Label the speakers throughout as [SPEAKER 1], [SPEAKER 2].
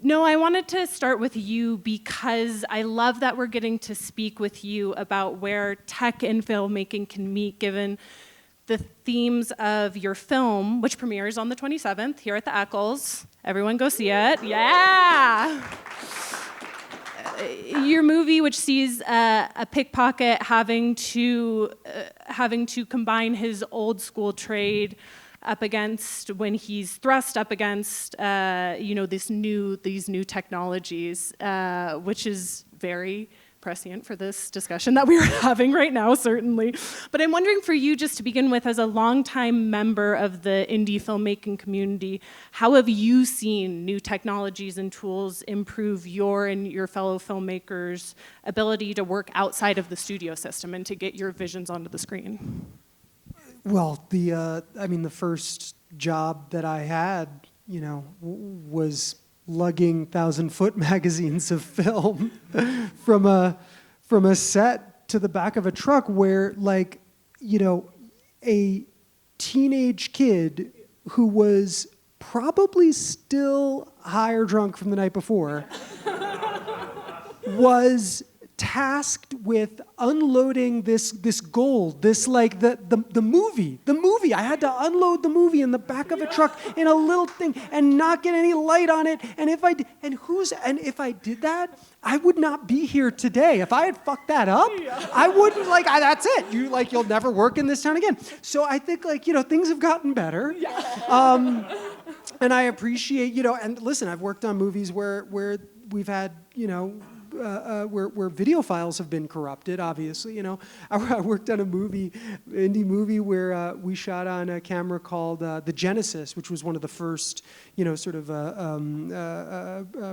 [SPEAKER 1] No, I wanted to start with you because I love that we're getting to speak with you about where tech and filmmaking can meet, given the themes of your film, which premieres on the 27th here at the Eccles. Everyone go see it. Yeah! Your movie, which sees a pickpocket having to combine his old school trade up against when he's thrust up against these new technologies, which is very prescient for this discussion that we're having right now, certainly. But I'm wondering for you, just to begin with, as a longtime member of the indie filmmaking community, how have you seen new technologies and tools improve your and your fellow filmmakers' ability to work outside of the studio system and to get your visions onto the screen?
[SPEAKER 2] Well, the first job that I had, was lugging 1,000-foot magazines of film from a set to the back of a truck where, a teenage kid who was probably still high or drunk from the night before was tasked with unloading this gold, the movie. I had to unload the movie in the back of a truck in a little thing and not get any light on it. And if I did that, I would not be here today. If I had fucked that up, I wouldn't that's it. You'll never work in this town again. So I think things have gotten better. And I appreciate, and listen, I've worked on movies where we've had, where video files have been corrupted, obviously. I worked on indie movie where we shot on a camera called the Genesis, which was one of the first,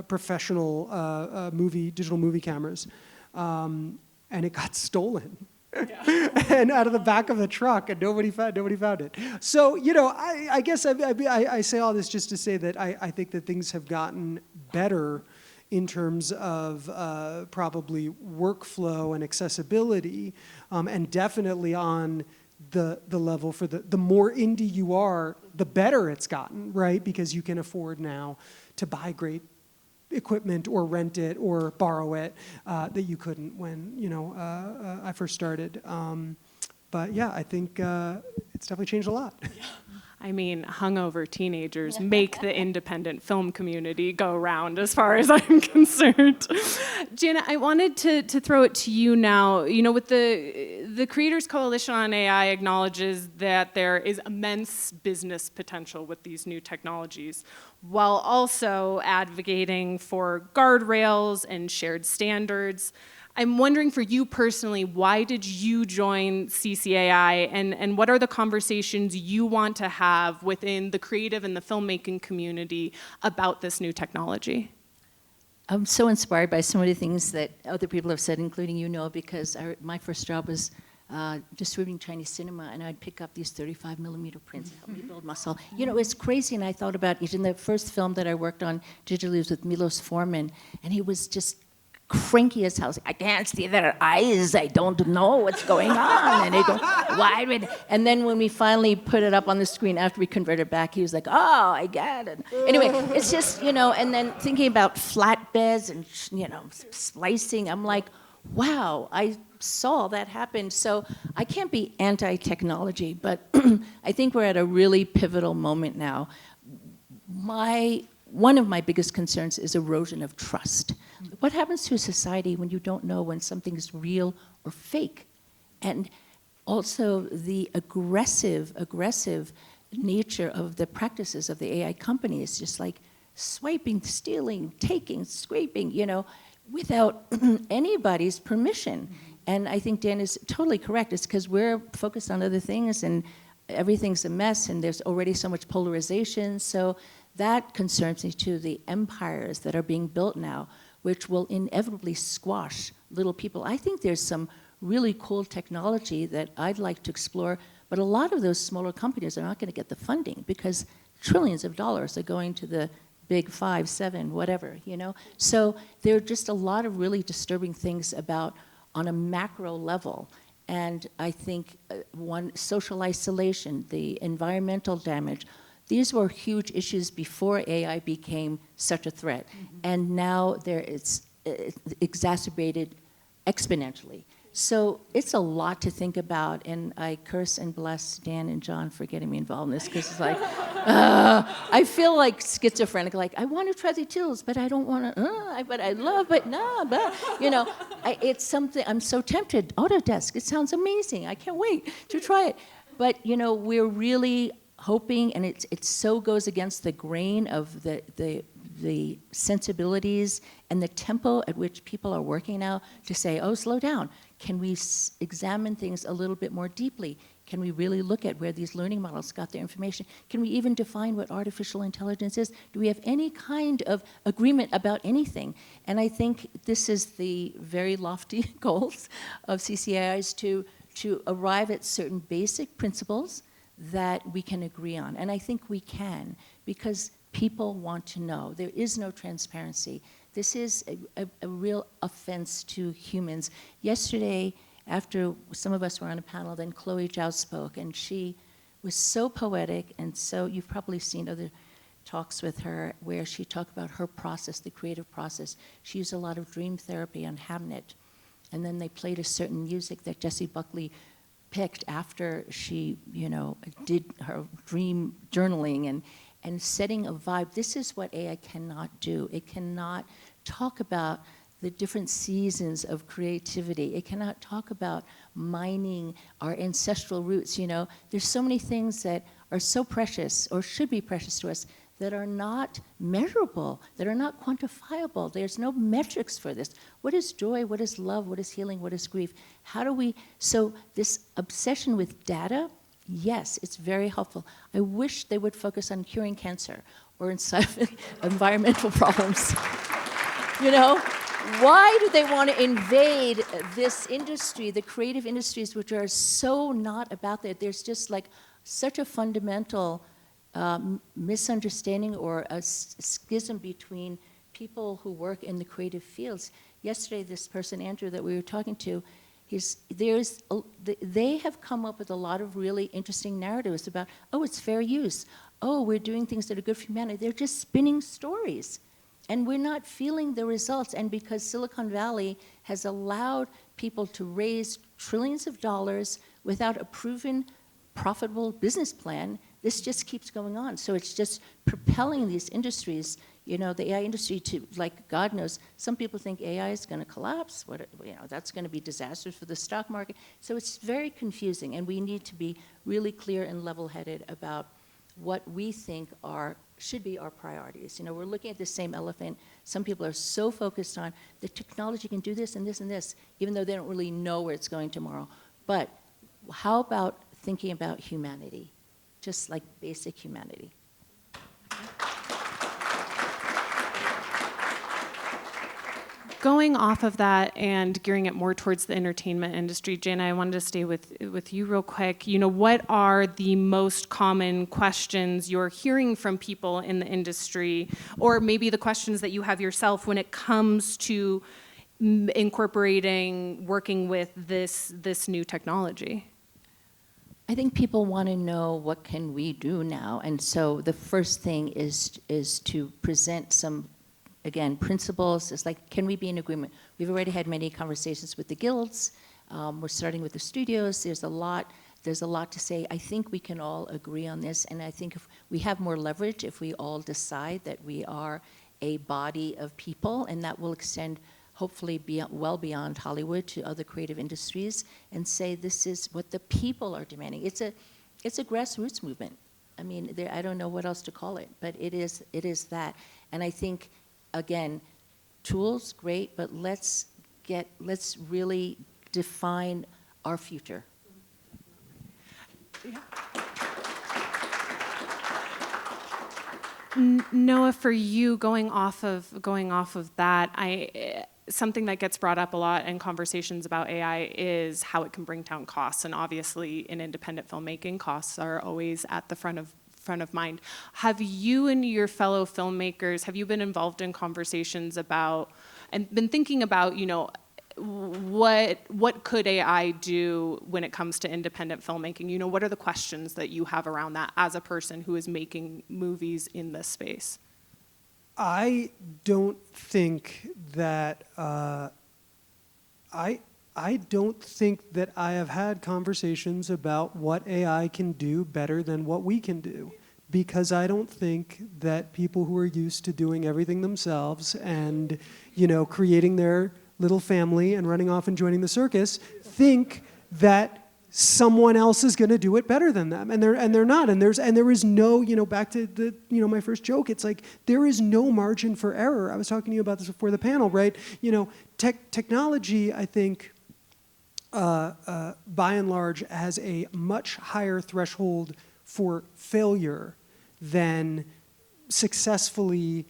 [SPEAKER 2] professional digital movie cameras, and it got stolen. And out of the back of the truck, and nobody found it. So I guess I say all this just to say that I think that things have gotten better in terms of probably workflow and accessibility, and definitely on the level for the more indie you are, the better it's gotten, right? Because you can afford now to buy great equipment or rent it or borrow it that you couldn't when I first started. But yeah, I think it's definitely changed a lot.
[SPEAKER 1] I mean, hungover teenagers make the independent film community go round, as far as I'm concerned. Jana, I wanted to throw it to you now. With the Creators Coalition on AI acknowledges that there is immense business potential with these new technologies, while also advocating for guardrails and shared standards. I'm wondering for you personally, why did you join CCAI, and what are the conversations you want to have within the creative and the filmmaking community about this new technology?
[SPEAKER 3] I'm so inspired by so many things that other people have said, including because my first job was distributing Chinese cinema, and I'd pick up these 35 millimeter prints, help me build muscle. It's crazy, and I thought about it. In the first film that I worked on digitally was with Milos Forman, and he was just cranky as hell. I can't see their eyes. I don't know what's going on. And they go, why? And then when we finally put it up on the screen after we converted back, he was like, oh, I get it. Anyway, it's just, and then thinking about flatbeds and, splicing, I'm like, wow, I saw that happen. So I can't be anti-technology, but I think we're at a really pivotal moment now. One of my biggest concerns is erosion of trust. What happens to a society when you don't know when something is real or fake? And also the aggressive nature of the practices of the AI companies, just like swiping, stealing, taking, scraping, without anybody's permission. And I think Dan is totally correct. It's because we're focused on other things and everything's a mess and there's already so much polarization. So that concerns me too, the empires that are being built now, which will inevitably squash little people. I think there's some really cool technology that I'd like to explore, but a lot of those smaller companies are not going to get the funding because trillions of dollars are going to the big 5, 7, whatever, So there are just a lot of really disturbing things on a macro level. And I think social isolation, the environmental damage, These were huge issues before AI became such a threat. And now it's exacerbated exponentially. So it's a lot to think about, and I curse and bless Dan and John for getting me involved in this, because it's like, I feel like schizophrenic, like I want to try the tools, but I don't want to, but I love, but no, but, you know, it's something, I'm so tempted. Autodesk, it sounds amazing. I can't wait to try it. But, you know, we're really hoping, and it so goes against the grain of the sensibilities and the tempo at which people are working now, to say, oh, slow down. Can we examine things a little bit more deeply? Can we really look at where these learning models got their information? Can we even define what artificial intelligence is? Do we have any kind of agreement about anything? And I think this is the very lofty goals of CCAIs, to arrive at certain basic principles that we can agree on. And I think we can, because people want to know. There is no transparency. This is a real offense to humans. Yesterday, after some of us were on a panel, then Chloe Zhao spoke, and she was so poetic, and so you've probably seen other talks with her where she talked about her process, the creative process. She used a lot of dream therapy on Hamnet, and then they played a certain music that Jessie Buckley picked after she, you know, did her dream journaling and setting a vibe. This is what AI cannot do. It cannot talk about the different seasons of creativity. It cannot talk about mining our ancestral roots, you know. There's so many things that are so precious, or should be precious to us, that are not measurable, that are not quantifiable. There's no metrics for this. What is joy? What is love? What is healing? What is grief? How do we, so this obsession with data, yes, it's very helpful. I wish they would focus on curing cancer or in environmental problems. You know, why do they want to invade this industry, the creative industries, which are so not about that? There's just like such a fundamental misunderstanding or a schism between people who work in the creative fields. Yesterday, this person, Andrew, that we were talking to, they have come up with a lot of really interesting narratives about, oh, it's fair use. Oh, we're doing things that are good for humanity. They're just spinning stories. And we're not feeling the results. And because Silicon Valley has allowed people to raise trillions of dollars without a proven profitable business plan, this just keeps going on. So it's just propelling these industries, you know, the AI industry to, like, God knows, some people think AI is going to collapse. You know, that's going to be disastrous for the stock market. So it's very confusing, and we need to be really clear and level-headed about what we think should be our priorities. You know, we're looking at the same elephant. Some people are so focused on the technology can do this and this and this, even though they don't really know where it's going tomorrow. But how about thinking about humanity? Just like basic humanity.
[SPEAKER 1] Going off of that and gearing it more towards the entertainment industry, Jana, I wanted to stay with you real quick. You know, what are the most common questions you're hearing from people in the industry, or maybe the questions that you have yourself when it comes to incorporating, working with this new technology?
[SPEAKER 3] I think people want to know, what can we do now? And so the first thing is to present some, again, principles. It's like, can we be in agreement? We've already had many conversations with the guilds. We're starting with the studios. There's a lot to say. I think we can all agree on this, and I think if we have more leverage if we all decide that we are a body of people, and that will extend hopefully well beyond Hollywood to other creative industries, and say this is what the people are demanding. It's a grassroots movement. I mean, I don't know what else to call it, but it is that. And I think, again, tools, great, but let's really define our future.
[SPEAKER 1] Yeah. Noah, for you, going off of that, something that gets brought up a lot in conversations about AI is how it can bring down costs, and obviously in independent filmmaking, costs are always at the front of mind. Have you and your fellow filmmakers, have you been involved in conversations about, and been thinking about, you know, what could AI do when it comes to independent filmmaking? You know, what are the questions that you have around that as a person who is making movies in this space?
[SPEAKER 2] I don't think that I don't think that I have had conversations about what AI can do better than what we can do, because I don't think that people who are used to doing everything themselves and, you know, creating their little family and running off and joining the circus think that someone else is going to do it better than them, and they're not, and there is no, you know, back to the, you know, my first joke, it's like there is no margin for error. I was talking to you about this before the panel, right? You know, technology, I think, by and large, has a much higher threshold for failure than successfully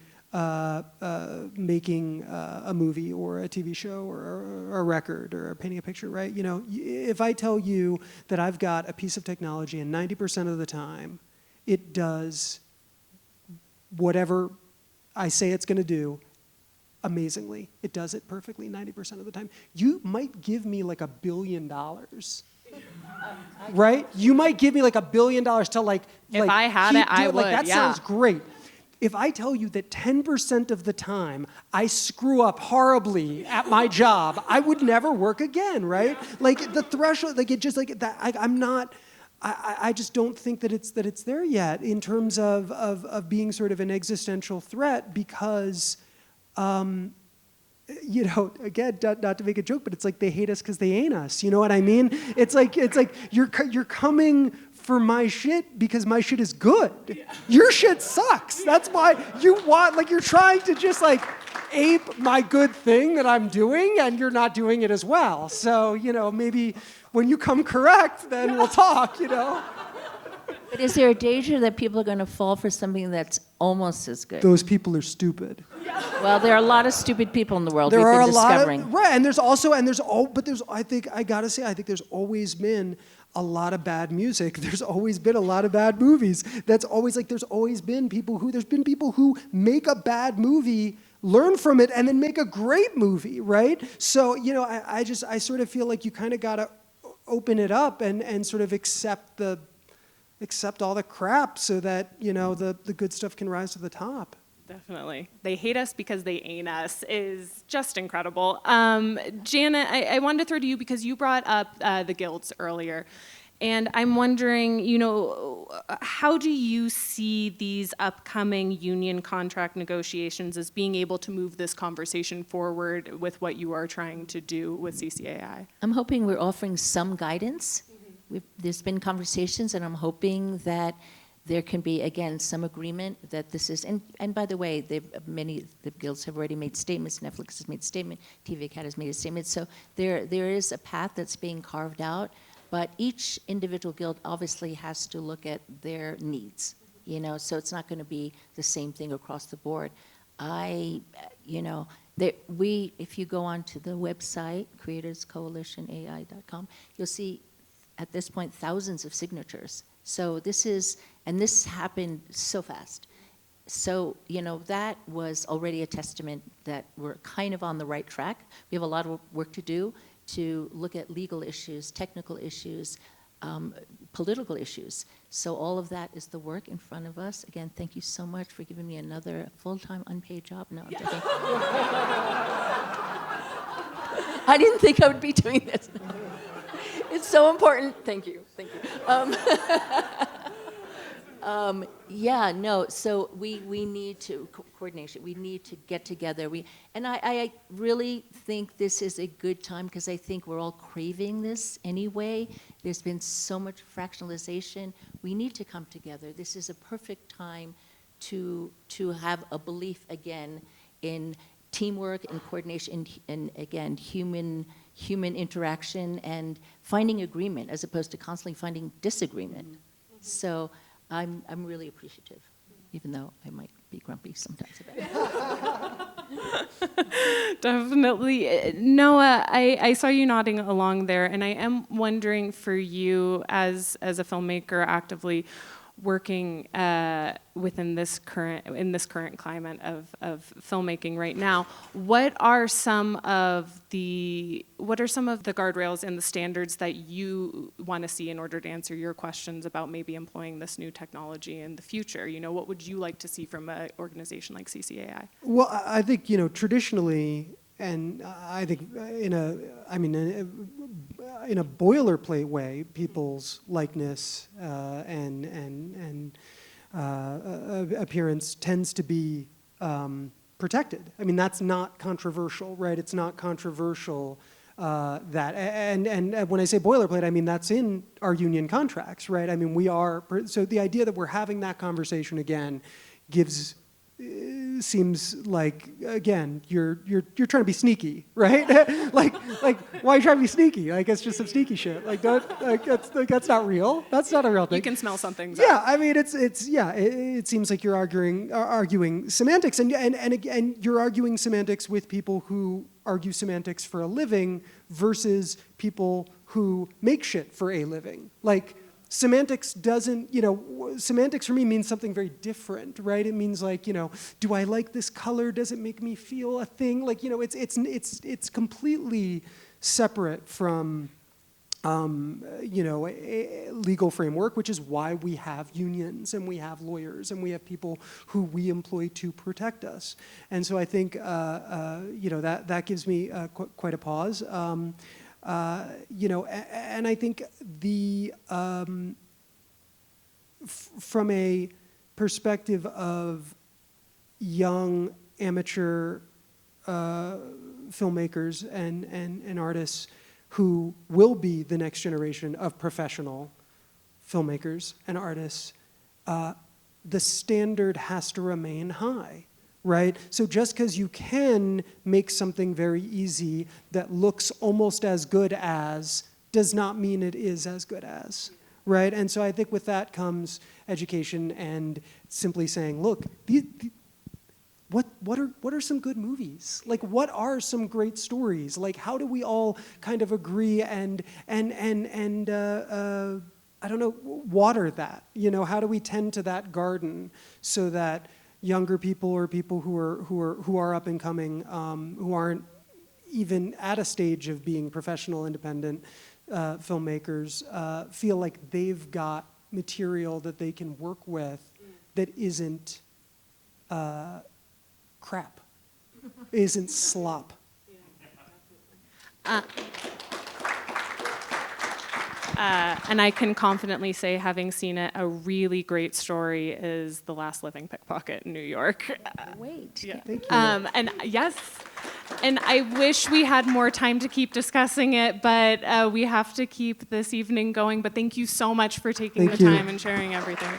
[SPEAKER 2] making a movie or a TV show or a record or painting a picture, right? You know, if I tell you that I've got a piece of technology and 90% of the time it does whatever I say it's going to do amazingly, it does it perfectly 90% of the time, you might give me like $1 billion. Right? You might give me like $1 billion to like.
[SPEAKER 1] If I had it, I would.
[SPEAKER 2] Like, that
[SPEAKER 1] yeah.
[SPEAKER 2] sounds great. If I tell you that 10% of the time I screw up horribly at my job, I would never work again, right? Like the threshold, like it just like that. I'm not. I just don't think that it's there yet in terms of being sort of an existential threat, because. You know, again, not to make a joke, but it's like they hate us because they ain't us. You know what I mean? It's like you're coming for my shit because my shit is good. Yeah. Your shit sucks. That's why you're trying to just like ape my good thing that I'm doing, and you're not doing it as well. So, you know, maybe when you come correct, then we'll talk. You know.
[SPEAKER 3] But is there a danger that people are going to fall for something that's almost as good?
[SPEAKER 2] Those people are stupid.
[SPEAKER 3] Well, there are a lot of stupid people in the world.
[SPEAKER 2] There
[SPEAKER 3] we've
[SPEAKER 2] are
[SPEAKER 3] been
[SPEAKER 2] a lot
[SPEAKER 3] discovering.
[SPEAKER 2] of, right, and there's I think there's always been a lot of bad music. There's always been a lot of bad movies. There's been people who make a bad movie, learn from it, and then make a great movie, right? So, you know, I sort of feel like you kind of got to open it up and sort of accept all the crap so that, you know, the good stuff can rise to the top.
[SPEAKER 1] Definitely. They hate us because they ain't us is just incredible. Janet, I wanted to throw to you because you brought up the guilds earlier. And I'm wondering, you know, how do you see these upcoming union contract negotiations as being able to move this conversation forward with what you are trying to do with CCAI?
[SPEAKER 3] I'm hoping we're offering some guidance. There's been conversations, and I'm hoping that there can be, again, some agreement that this is, and by the way, many the guilds have already made statements. Netflix has made a statement. TV Acad has made a statement. So there is a path that's being carved out, but each individual guild obviously has to look at their needs. You know, so it's not going to be the same thing across the board. If you go onto the website creatorscoalitionai.com, you'll see at this point thousands of signatures. So this happened so fast. So, you know, that was already a testament that we're kind of on the right track. We have a lot of work to do to look at legal issues, technical issues, political issues. So all of that is the work in front of us. Again, thank you so much for giving me another full-time unpaid job. No, I'm joking. I didn't think I would be doing this. It's so important. Thank you. So we need to coordination. We need to get together. I really think this is a good time because I think we're all craving this anyway. There's been so much fractionalization. We need to come together. This is a perfect time to have a belief again in teamwork and coordination and again human interaction and finding agreement as opposed to constantly finding disagreement. Mm-hmm. So I'm really appreciative, even though I might be grumpy sometimes about it.
[SPEAKER 1] Definitely. Noah, I saw you nodding along there, and I am wondering for you as a filmmaker actively, working within this current climate of filmmaking right now, what are some of the guardrails and the standards that you want to see in order to answer your questions about maybe employing this new technology in the future? You know, what would you like to see from an organization like CCAI?
[SPEAKER 2] Well, I think, you know, traditionally, and I think in a boilerplate way, people's likeness and appearance tends to be protected. I mean, that's not controversial, right? It's not controversial that, and when I say boilerplate, I mean that's in our union contracts, right? I mean, so the idea that we're having that conversation again seems like, again, you're trying to be sneaky, right? like why are you trying to be sneaky? Like, it's just some sneaky shit. Like, that's not real. That's not a real thing.
[SPEAKER 1] You can smell some things
[SPEAKER 2] Yeah,
[SPEAKER 1] out.
[SPEAKER 2] I mean, it seems like you're arguing semantics, and again, you're arguing semantics with people who argue semantics for a living versus people who make shit for a living. Like, semantics doesn't, you know, semantics for me means something very different, right? It means, like, you know, do I like this color? Does it make me feel a thing? Like, you know, it's completely separate from, you know, a legal framework, which is why we have unions and we have lawyers and we have people who we employ to protect us. And so I think, you know, that gives me quite a pause. You know, and I think from a perspective of young amateur filmmakers and artists who will be the next generation of professional filmmakers and artists, the standard has to remain high. Right? So just because you can make something very easy that looks almost as good as does not mean it is as good as, right? And so I think with that comes education and simply saying, look, what are some good movies? Like, what are some great stories? Like, how do we all kind of agree and I don't know, water that? You know, how do we tend to that garden so that younger people or people who are up and coming, who aren't even at a stage of being professional independent filmmakers, feel like they've got material that they can work with that isn't crap, isn't slop.
[SPEAKER 1] And I can confidently say, having seen it, a really great story is The Last Living Pickpocket in New York.
[SPEAKER 3] Wait.
[SPEAKER 1] Yeah.
[SPEAKER 2] Thank you.
[SPEAKER 1] And yes, and I wish we had more time to keep discussing it, but we have to keep this evening going. But thank you so much for taking
[SPEAKER 2] Thank
[SPEAKER 1] the
[SPEAKER 2] you.
[SPEAKER 1] time and sharing everything.